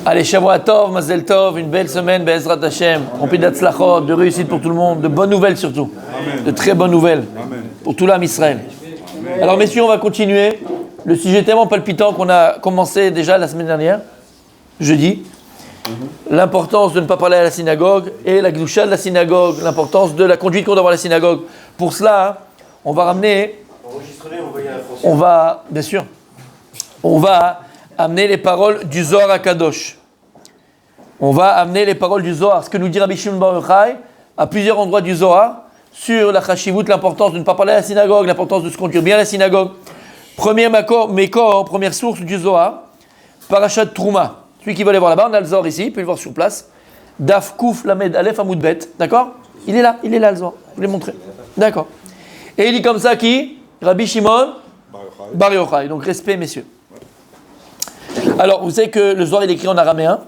Allez, Shavua Tov, Mazel Tov, une belle semaine, Be'ezrat Hashem, remplie d'Atzlachot, de réussite pour tout le monde, de bonnes nouvelles surtout. Amen. De très bonnes nouvelles. Amen. Pour tout l'âme Israël. Amen. Alors messieurs, on va continuer. Le sujet est tellement palpitant qu'on a commencé déjà la semaine dernière, jeudi. L'importance de ne pas parler à la synagogue et la gdusha de la synagogue, l'importance de la conduite qu'on doit avoir à la synagogue. Pour cela, on va ramener... On va, bien sûr, on va amener les paroles du Zohar à Kadosh. On va amener les paroles du Zohar, ce que nous dit Rabbi Shimon Bar Yochai, à plusieurs endroits du Zohar, sur la chashivut, l'importance de ne pas parler à la synagogue, l'importance de se conduire bien à la synagogue. Premier Mékor, première source du Zohar, Parashat Trouma. Celui qui veut aller voir là-bas, on a le Zohar ici, il peut le voir sur place. Daf Kouf Lamed Aleph Amoud Bet, d'accord? Il est là le Zohar, je vous l'ai montré. D'accord. Et il dit comme ça qui? Rabbi Shimon Bar Yochai. Donc respect, messieurs. Alors, vous savez que le Zohar est écrit en araméen.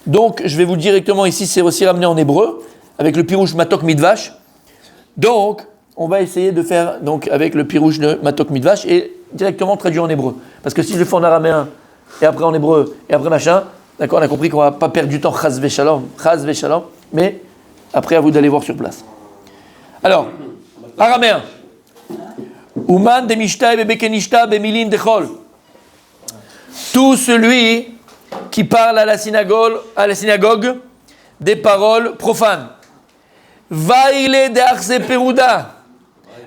Donc, je vais vous le dire directement ici, c'est aussi ramené en hébreu, avec le pirouche Matok Midvash. Donc, on va essayer de faire donc, avec le pirouche de Matok Midvash et directement traduire en hébreu. Parce que si je le fais en araméen, et après en hébreu, et après machin, d'accord, on a compris qu'on ne va pas perdre du temps, chaz veshalom, mais après, à vous d'aller voir sur place. Alors, araméen. Uman de mishtai bebekenishta bemilin dechol. Tout celui qui parle à la synagogue des paroles profanes. Vaile de arse peruda.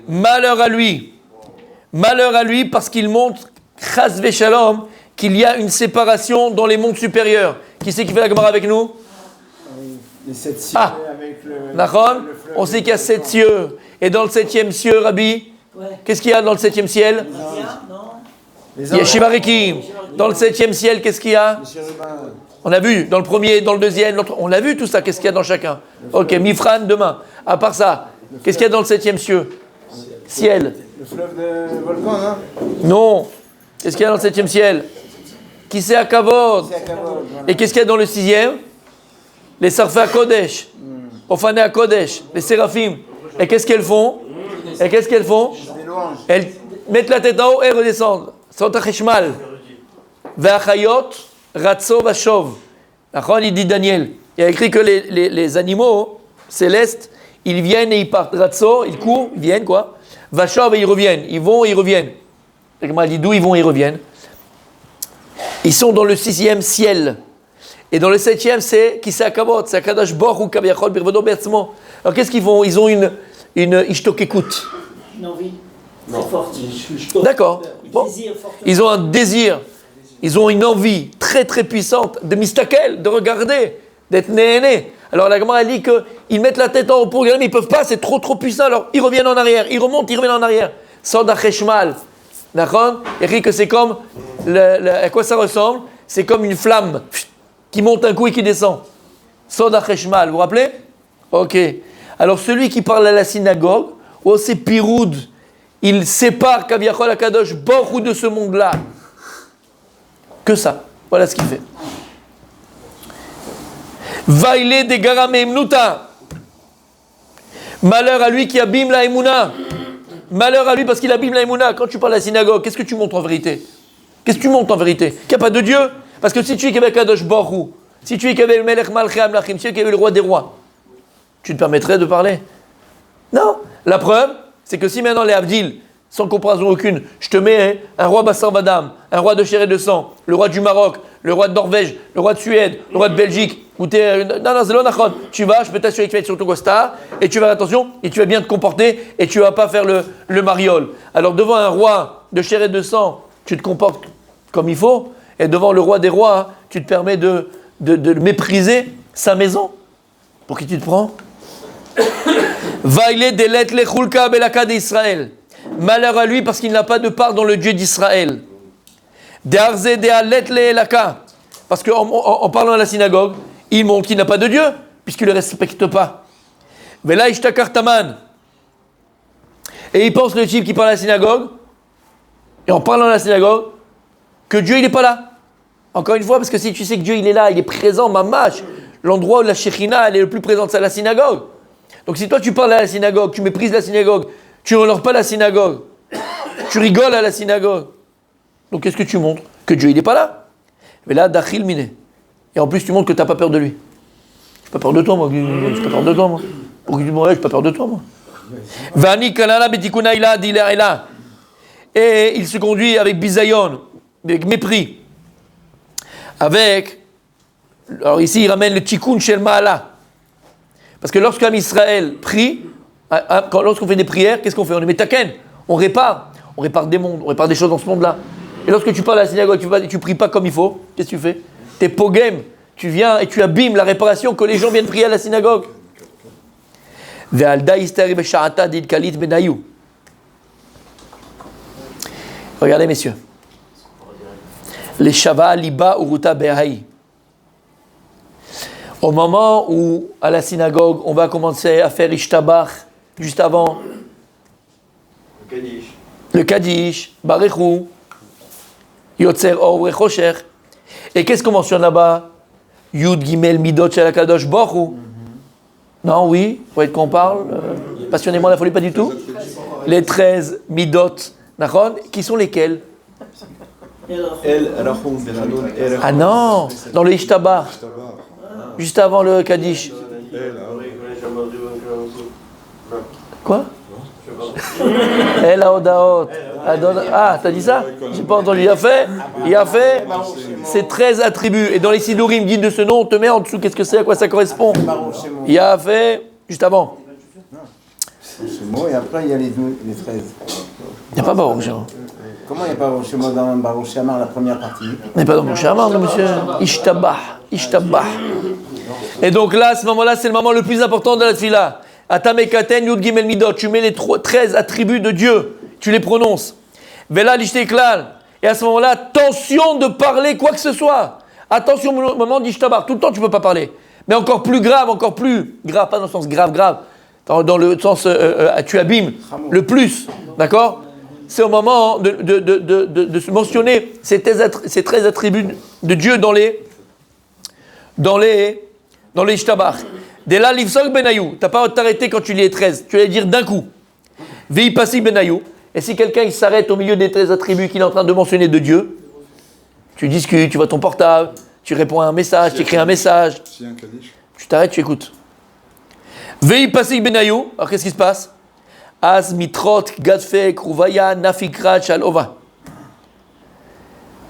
Malheur à lui parce qu'il montre, chas veshalom, qu'il y a une séparation dans les mondes supérieurs. Qui c'est qui fait la Gemara avec nous? Les 7 cieux avec le on sait qu'il y a 7 cieux. Et dans le 7e ciel, Rabbi, qu'est-ce qu'il y a dans le 7e ciel? Il y a Shivarikim. Dans le 7e ciel, qu'est-ce qu'il y a? On a vu, dans le premier, dans le deuxième, on a vu tout ça, qu'est-ce qu'il y a dans chacun? Ok, Mifran demain. À part ça, qu'est-ce qu'il y a dans le 7e ciel? Le fleuve de volcan, non? Non. Qu'est-ce qu'il y a dans le 7e ciel? Qui c'est à Kavod? Et qu'est-ce qu'il y a dans le 6e? Les Sarfé à Kodesh. Ophané à Kodesh. Les Séraphim. Et qu'est-ce qu'elles font? Elles mettent la tête en haut et redescendent. Sont à Cheshmal. Ve'achayot, ratso vashov. Il dit Daniel. Il a écrit que les animaux célestes, ils viennent et ils partent. Ratso, ils courent, ils viennent quoi. Vashov et ils reviennent. Ils vont et ils reviennent. Il dit d'où ils vont et ils reviennent. Ils sont dans le 6e ciel. Et dans le 7e, c'est qui c'est Akavot, c'est Akadash Baruch Hu Kaviachol Birvodo Be'atzmo. Alors qu'est-ce qu'ils font? Ils ont une ishtokekut. Une envie très forte. D'accord. Bon. Ils ont un désir. Ils ont une envie très très puissante de mistakel, de regarder, d'être néné. Alors la Gemara dit qu'ils mettent la tête en haut pour regarder, mais ils ne peuvent pas, c'est trop puissant. Alors ils reviennent en arrière, ils remontent, ils reviennent en arrière. Soda Cheshmal. D'accord? Il dit que c'est comme, à quoi ça ressemble? C'est comme une flamme qui monte un coup et qui descend. Soda Cheshmal, vous vous rappelez? Ok. Alors celui qui parle à la synagogue, c'est Piroud, il sépare Kaviachol Akadosh Baruch de ce monde-là. Que ça. Voilà ce qu'il fait. Vaile de Garamem Nuta. Malheur à lui qui abîme la Emouna. Malheur à lui parce qu'il abîme la Emouna. Quand tu parles à la synagogue, qu'est-ce que tu montres en vérité? Qu'est-ce que tu montres en vérité? Qu'il n'y a pas de Dieu? Parce que si tu es qu'avec Kadosh Baruch, si tu es qu'avec le Melech Malchei Amlachim, si tu es qu'avec le roi des rois, tu te permettrais de parler? Non. La preuve, c'est que si maintenant les Abdil, sans comparaison aucune, je te mets un roi Bassar Badam, un roi de chair et de sang, le roi du Maroc, le roi de Norvège, le roi de Suède, le roi de Belgique, où non, c'est l'onachon. Tu vas, je peux t'assurer que tu vas être sur ton costard, et tu vas faire attention, et tu vas bien te comporter, et tu ne vas pas faire le mariole. Alors devant un roi de chair et de sang, tu te comportes comme il faut, et devant le roi des rois, tu te permets de mépriser sa maison. Pour qui tu te prends? Vaile delet lechulka belaka d'Israël. Malheur à lui parce qu'il n'a pas de part dans le Dieu d'Israël. De'arze de'alet le'elaka. Parce qu'en parlant à la synagogue, il montre qu'il n'a pas de Dieu, puisqu'il ne le respecte pas. Vela ishtakar taman. Et il pense le type qui parle à la synagogue, et en parlant à la synagogue, que Dieu il n'est pas là. Encore une fois, parce que si tu sais que Dieu il est là, il est présent, mamash, l'endroit où la Shekhinah elle est le plus présente, c'est la synagogue. Donc si toi tu parles à la synagogue, tu méprises la synagogue, tu n'honores pas la synagogue, tu rigoles à la synagogue, donc qu'est-ce que tu montres? Que Dieu il n'est pas là. Mais là, Dachil Mine, Et en plus, tu montres que tu n'as pas peur de lui. J'ai pas peur de toi, moi. J'ai pas peur de toi, moi. Pourquoi tu dis, ouais, j'ai pas peur de toi, moi. Vani kalala betikuna ila dila ila. Et il se conduit avec bisayon, avec mépris. Alors ici, il ramène le tikkun shel ma'ala. Parce que lorsqu'un Israël prie, lorsqu'on fait des prières, qu'est-ce qu'on fait? On est metaken, on répare des mondes, on répare des choses dans ce monde-là. Et lorsque tu parles à la synagogue, tu pries pas comme il faut, qu'est-ce que tu fais? T'es pogem, tu viens et tu abîmes la réparation que les gens viennent prier à la synagogue. Regardez, messieurs. Les Shava Liba Uruta Behaï. Au moment où, à la synagogue, on va commencer à faire Ishtabach, juste avant le Kaddish, Barechou, Yotzer Or Rechosher. Et qu'est-ce qu'on mentionne là-bas? Yud Gimel Midot Shel HaKadosh Baruch Hu. Non, oui, vous voyez de quoi on parle? Passionnément la folie, pas du tout. Les 13 Midot, qui sont lesquels? Ah non, dans le Ishtabach, juste avant le Kaddish. Quoi? El Haodaot. Ah, t'as dit ça? J'ai pas entendu. Il a fait ces 13 attributs. Et dans les Sidourim, dit de ce nom, on te met en dessous. Qu'est-ce que c'est? À quoi ça correspond? Il a fait juste avant. Et après, il y a les 13. Il n'y a pas Baruch Shema. Comment il n'y a pas Baruch Shema dans Baruch Shema, la première partie? Il n'y a pas Baruch Shema, monsieur. Ishtabah. Et donc là, à ce moment-là, c'est le moment le plus important de la tefila. Atamekaten Yud Gimel Midot. Tu mets les 13 attributs de Dieu. Tu les prononces. Vela Lishteklal. Et à ce moment-là, attention de parler quoi que ce soit. Attention au moment d'Ishtabah. Tout le temps, tu ne peux pas parler. Mais encore plus grave, pas dans le sens grave, dans le sens tu abîmes le plus, d'accord? C'est au moment de se mentionner ces 13 attributs de Dieu dans les Ishtabach. Dès là, l'Ivsol Benayou, tu n'as pas à t'arrêter quand tu lis les 13, tu vas les dire d'un coup. Vei Passi Benayou. Et si quelqu'un il s'arrête au milieu des 13 attributs qu'il est en train de mentionner de Dieu, tu discutes, tu vois ton portable, tu réponds à un message, tu écris un message, tu t'arrêtes, tu écoutes. Vei Passi Benayou, alors qu'est-ce qui se passe? Az mitrot gadfe kruvaya nafikrat shalova.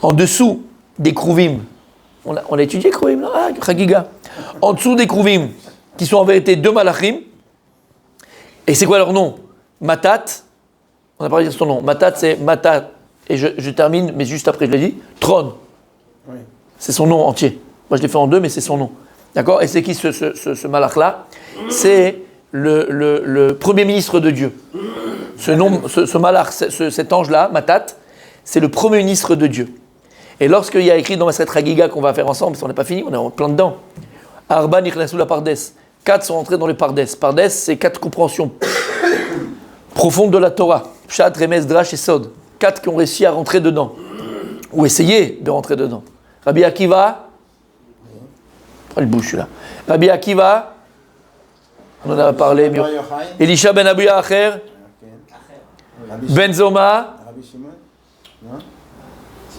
En dessous des kruvim, on a étudié kruvim là, chagiga. En dessous des kruvim, qui sont en vérité deux malachim. Et c'est quoi leur nom? Matat. On a parlé de son nom. Matat, c'est Matat. Et je termine, mais juste après je l'ai dit. Trône. Oui. C'est son nom entier. Moi je l'ai fait en deux, mais c'est son nom. D'accord? Et c'est qui ce malach là? C'est le premier ministre de Dieu. Ce malach, cet ange-là, Matat, c'est le premier ministre de Dieu. Et lorsqu'il y a écrit dans ma Maseret Hagiga qu'on va faire ensemble, parce qu'on n'est pas fini, on est en plein dedans. Arba Nichnasu la Pardes. 4 sont entrés dans les Pardes. Pardes, c'est 4 compréhensions profondes de la Torah. Pshat, Remes, Drash et Sod. 4 qui ont réussi à rentrer dedans. Ou essayer de rentrer dedans. Rabbi Akiva. Oh, il bouge celui-là. Rabbi Akiva. On en a parlé. Elisha ben Abu Acher. Ben Zoma.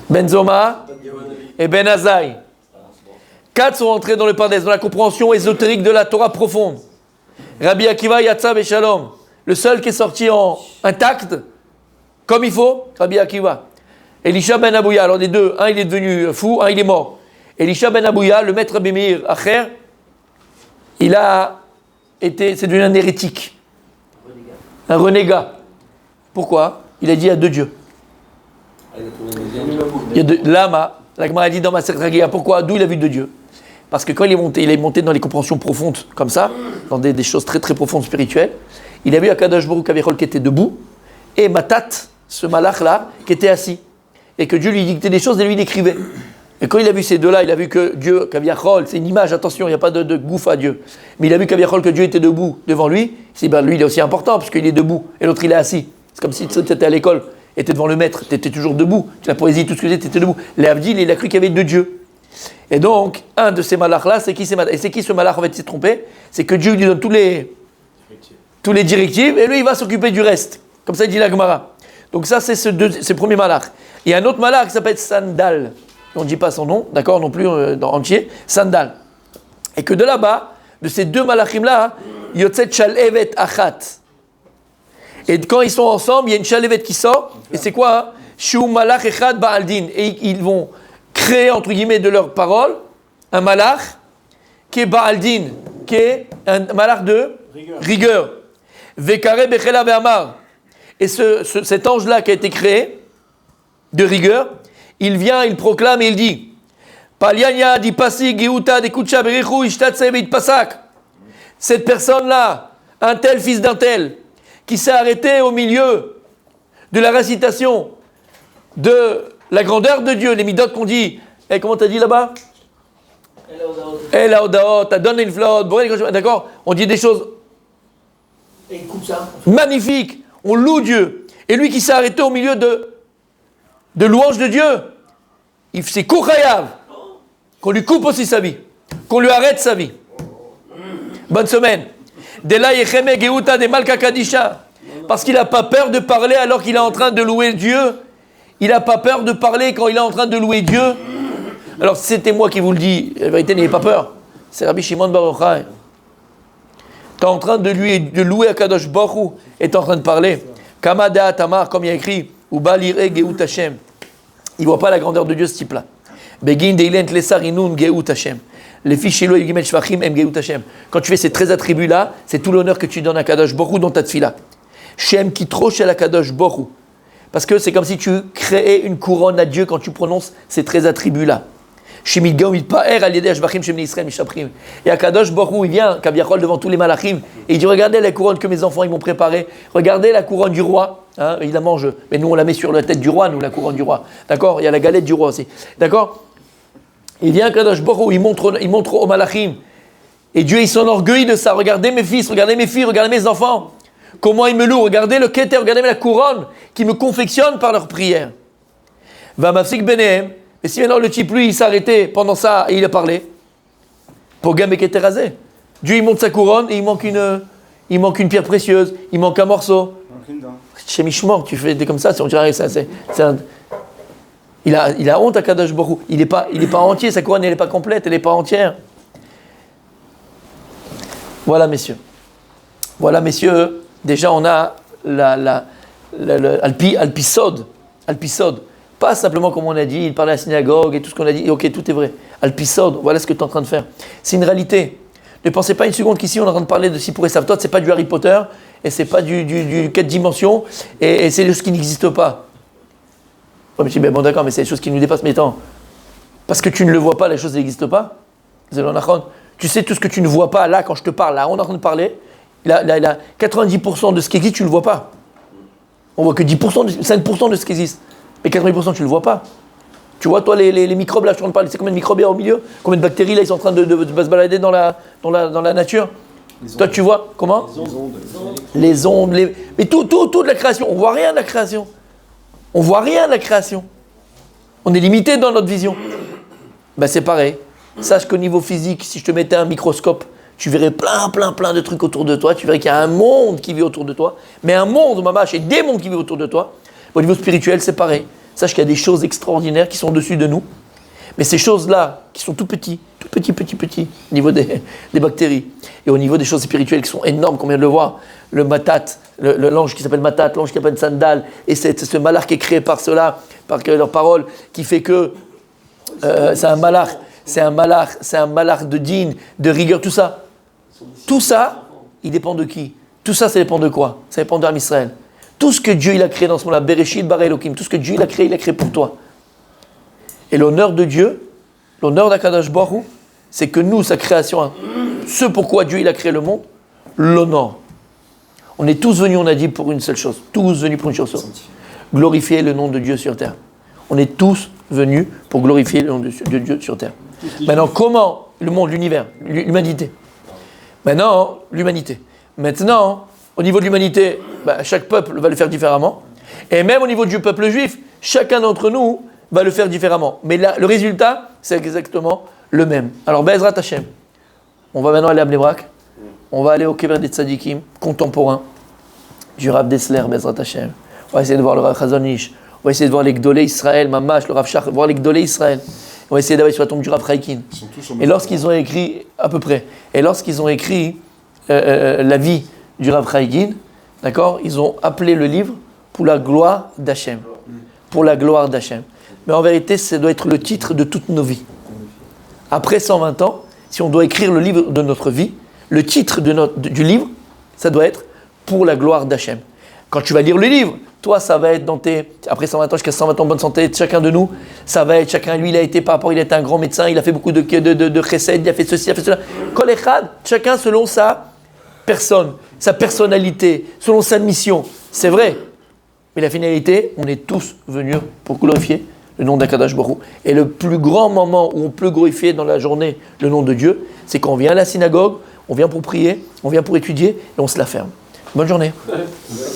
Ben Zoma. Et Ben Azaï. 4 sont entrés dans le Pardes, dans la compréhension ésotérique de la Torah profonde. Rabbi Akiva Yatsa Beshalom. Le seul qui est sorti intact, comme il faut, Rabbi Akiva. Elisha ben Abouya, alors des deux, un il est devenu fou, un il est mort. Elisha ben Abouya, le maître Rabbi Meir Acher, c'est devenu un hérétique. Un renégat. Pourquoi? Il a dit il y a deux dieux. Il y a deux. Lama, la Gemara a dit dans ma Maseret, pourquoi? D'où il a vu deux dieux? Parce que quand il est monté dans les compréhensions profondes, comme ça, dans des choses très très profondes spirituelles, il a vu Akadosh Baruch Hu qui était debout, et Matat, ce malach-là, qui était assis. Et que Dieu lui dictait des choses et lui décrivait. Et quand il a vu ces deux-là, il a vu que Dieu, Kaviachol, c'est une image, attention, il n'y a pas de gouffre à Dieu. Mais il a vu Kaviachol que Dieu était debout devant lui. Il s'est dit, lui, il est aussi important, parce qu'il est debout, et l'autre, il est assis. C'est comme si tu étais à l'école, et tu étais devant le maître, tu étais toujours debout. La poésie, tout ce que tu étais debout. L'Avdil, il a cru qu'il y avait deux dieux. Et donc, un de ces malachs-là, c'est qui ce malach en fait s'est trompé? C'est que Dieu lui donne tous les directives, et lui, il va s'occuper du reste. Comme ça, il dit la Gemara. Donc ça, c'est ce premier malach. Il y a un autre malach qui s'appelle Sandal. on ne dit pas son nom, d'accord, non plus entier, Sandal. Et que de là-bas, de ces deux malachim-là, Yotzet Shalevet Achat. Et quand ils sont ensemble, il y a une Shalevet qui sort, et c'est quoi? Shu Malach Echad Ba'aldin. Et ils vont créer, entre guillemets, de leurs paroles, un malach qui est Ba'aldin, qui est un malach de rigueur. Vekare Bechela Ve'amar. Et cet ange-là qui a été créé, de rigueur, il vient, il proclame et il dit Palianya di Pasi Geuta de Kucha Berichu Ishtatse Beit Pasak. Cette personne-là, un tel fils d'un tel, qui s'est arrêté au milieu de la récitation de la grandeur de Dieu, les midot qu'on dit, et comment t'as dit là-bas? El Haodaot, Adon Inflot, d'accord? On dit des choses Et il coupe ça. magnifiques, on loue Dieu. Et lui qui s'est arrêté au milieu de louanges de Dieu, c'est Kochayav, qu'on lui coupe aussi sa vie, qu'on lui arrête sa vie. Bonne semaine. Dela Yecheme Geuta de Malka Kadisha, parce qu'il n'a pas peur de parler alors qu'il est en train de louer Dieu. Il n'a pas peur de parler quand il est en train de louer Dieu. Alors si c'était moi qui vous le dis, la vérité, n'ayez pas peur. C'est Rabbi Shimon Bar Yochai. Tu es en train de louer Akadosh Baruch Hu et tu es en train de parler. Kamada Tamar, comme il y a écrit, Uba Lire Geut Hashem. Il ne voit pas la grandeur de Dieu, ce type-là. Begin Deilent Lesar Inun Geut Hashem. Les fiches chez lui, Gimel Shvachim, Em Geut Hashem. Quand tu fais ces 13 attributs-là, c'est tout l'honneur que tu donnes à Kadosh Baruch Hu dans ta tfila. Shem Kitro Shel Kadosh Baruch Hu. Parce que c'est comme si tu créais une couronne à Dieu quand tu prononces ces 13 attributs-là. Et Akadosh Baruch Hu, il vient, Kaviachol, devant tous les malachim, et il dit, regardez la couronne que mes enfants ils m'ont préparée, regardez la couronne du roi, hein, il la mange, mais nous on la met sur la tête du roi, nous la couronne du roi, d'accord? Il y a la galette du roi aussi, d'accord? Il vient Akadosh Baruch Hu, il montre aux malachim, et Dieu il s'enorgueille de ça, regardez mes fils, regardez mes filles, regardez mes enfants, comment ils me louent, regardez le keter, regardez la couronne, qui me confectionne par leur prière. Va mafsik benehem. Et si maintenant le type, lui, il s'est arrêté pendant ça et il a parlé, Pogam et Keterazé. Dieu, il monte sa couronne et il manque une pierre précieuse, il manque un morceau. Chez Mishmor, tu fais des comme ça, on dirait ça, il a honte à Kadosh Baruch Hu. Il n'est pas entier, sa couronne, elle n'est pas complète, elle n'est pas entière. Voilà, messieurs. Déjà, on a Alpisod. Pas simplement comme on a dit, il parlait à la synagogue et tout ce qu'on a dit, ok, tout est vrai. Alpisod, voilà ce que tu es en train de faire. C'est une réalité. Ne pensez pas une seconde qu'ici on est en train de parler de Sipur et Savtot, c'est pas du Harry Potter, et c'est pas du 4 dimensions, et c'est des choses qui n'existent pas. Ouais, mais je dis, bon d'accord, mais c'est des choses qui nous dépassent, mais attends, parce que tu ne le vois pas, les choses n'existent pas. Tu sais tout ce que tu ne vois pas, là, quand je te parle, là, on est en train de parler, là, 90% de ce qui existe, tu ne le vois pas. On voit que 5% de ce qui existe. Mais 80% tu ne le vois pas. Tu vois, toi, les microbes, là, je suis en train de parler, c'est combien de microbes il y a au milieu? Combien de bactéries, là, ils sont en train de se balader dans la nature? Toi, tu vois, comment? Les ondes. Mais tout de la création. On ne voit rien de la création. On est limité dans notre vision. Ben, c'est pareil. Sache qu'au niveau physique, si je te mettais un microscope, tu verrais plein de trucs autour de toi. Tu verrais qu'il y a un monde qui vit autour de toi. Mais un monde, maman, et des mondes qui vivent autour de toi. Au niveau spirituel, c'est pareil. Sache qu'il y a des choses extraordinaires qui sont au-dessus de nous. Mais ces choses-là, qui sont tout petits, au niveau des bactéries, et au niveau des choses spirituelles qui sont énormes, comme on vient de le voir, le matat, l'ange qui s'appelle matat, l'ange qui s'appelle sandal, et c'est ce malach qui est créé par cela, par leur parole, qui fait que c'est un malach de din, de rigueur, tout ça. Tout ça, il dépend de qui? Tout ça, ça dépend de quoi? Ça dépend d'Am Israël. Tout ce que Dieu il a créé dans ce monde-là, Bereshit bara Elokim, tout ce que Dieu il a créé pour toi. Et l'honneur de Dieu, l'honneur d'Akadosh Baruch Hu, c'est que nous, sa création, ce pourquoi Dieu il a créé le monde, l'honneur. On est tous venus, on a dit, pour une seule chose. Tous venus pour une chose. Glorifier le nom de Dieu sur terre. On est tous venus pour glorifier le nom de Dieu sur terre. Maintenant, comment le monde, l'univers, l'humanité? Maintenant, au niveau de l'humanité, chaque peuple va le faire différemment. Et même au niveau du peuple juif, chacun d'entre nous va le faire différemment. Mais là, le résultat, c'est exactement le même. Alors, Be'ezrat Hashem, on va maintenant aller à Bnei Brak. On va aller au Kever des Tzadikim, contemporain du Rav Dessler, Be'ezrat Hashem. On va essayer de voir le Rav Chazon Ish. On va essayer de voir les Gdolé Israël, Mamash, le Rav Shach, voir les Gdolé Israël. On va essayer d'aller sur la tombe du Rav Chaikin. Et lorsqu'ils ont écrit, à peu près, la vie du Rav Chaikin, d'accord, ils ont appelé le livre pour la gloire d'Hachem. Pour la gloire d'Hachem. Mais en vérité, ça doit être le titre de toutes nos vies. Après 120 ans, si on doit écrire le livre de notre vie, le titre du livre, ça doit être pour la gloire d'Hachem. Quand tu vas lire le livre, toi, ça va être après 120 ans jusqu'à 120 ans, bonne santé, chacun de nous, ça va être chacun, lui, il a été un grand médecin, il a fait beaucoup de chesed, il a fait ceci, il a fait cela. Kol echad, chacun selon sa personne, sa personnalité, selon sa mission. C'est vrai. Mais la finalité, on est tous venus pour glorifier le nom d'Akadosh Baruch Hu. Et le plus grand moment où on peut glorifier dans la journée le nom de Dieu, c'est quand on vient à la synagogue, on vient pour prier, on vient pour étudier et on se la ferme. Bonne journée.